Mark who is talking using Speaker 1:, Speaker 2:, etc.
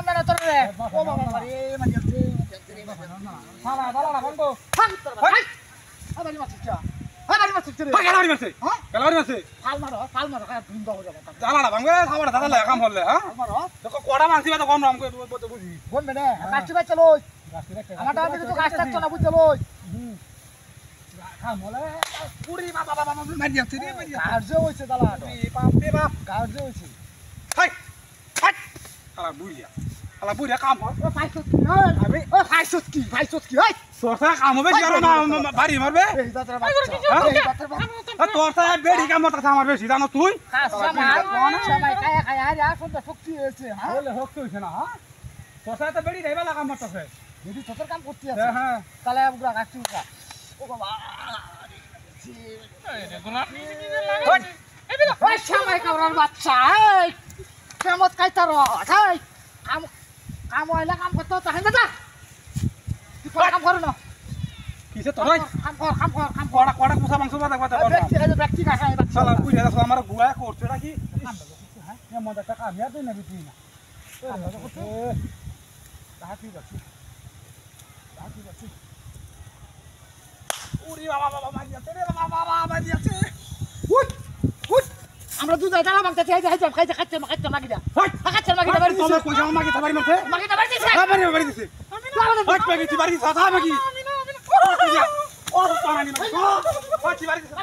Speaker 1: না তোর রে ও বাবা রে মানে যাচ্ছে শালা দালালা বন্ধ থাক তোর ভাই আবারই মারছিস আবারই মারছিস রে
Speaker 2: গালাবাড়ি মারছে
Speaker 1: হ্যাঁ
Speaker 2: গালাবাড়ি মারছে
Speaker 1: ফাল মারো খায় ধুন্দা হয়ে যাবে
Speaker 2: জালাড়া ভাঙবে খাবার দাদা লাগা কাম হলে হ্যাঁ
Speaker 1: মারো
Speaker 2: দেখো কোড়া মানছি বা তো কম রাম করে বুঝি
Speaker 1: বলবে না কাটতে বাচ্চা লই আমারটা আমি তো কাজ থাকতো না বুঝতে লই
Speaker 2: খাম হলে পুরি বাবা বাবা মারি যাচ্ছে রে মারি যাচ্ছে
Speaker 1: কার্য হইছে দালা
Speaker 2: বাপ রে বাপ
Speaker 1: কার্য হইছে
Speaker 2: হাই হাই শালা বুড়িয়া কাম হয়
Speaker 1: ও ফাইসত কি আমি ও ফাইসত কি ওই
Speaker 2: তোর সাথে কাম হবে কি আর না বাড়ি মারবে
Speaker 1: এই দাদা বাচ্চা এই দাদা
Speaker 2: তোর সাথে বেড়ি কাম কথা আমার বেশি জানো তুই
Speaker 1: সময় খায়া খায়া আরে আসল তো শক্তি হয়েছে হ্যাঁ
Speaker 2: বলে হোক তো হইছে না হ্যাঁ তোর সাথে বেড়ি দেবা লাগা মারতেছে
Speaker 1: যদি তোর কাম করতে আছে
Speaker 2: হ্যাঁ
Speaker 1: তাহলে বুড়া কাটছি বুড়া ও বাবা ওই সময় কামরার বাচ্চা এই কেমত কাইতার এই কাম হইলে কাম করতে তো হেন দাদা তুই কাম করো না
Speaker 2: কিসে তোর
Speaker 1: কাম কর
Speaker 2: কোড়া কোড়া কুসা মাংস বাদা বাদা
Speaker 1: ব্যক্তি না খাই বাচ্চা
Speaker 2: শালা বুড়িয়া শালা আমার গুয়া করছে নাকি
Speaker 1: কাম দাও হ্যাঁ এ মজা টাকা আমি আর তুই না তুই না ঠিক আছে
Speaker 2: ওরে বাবা বাবা মারি যাচ্ছে রে বাবা বাবা মারি যাচ্ছে
Speaker 1: উঠ আমরা দুধ দাঁড়া মাগতে খাইতে মাগি দা খাইতে মাগি দা বাড়ি
Speaker 2: তোমার কইছা আমাকে তো বাড়ি মারতে
Speaker 1: মাগি দা বাড়ি দিছে
Speaker 2: বাড়ি দিছে ওই পেগি বাড়ি দিছে কথা মাগি ও পারানি ও বাড়ি দিছে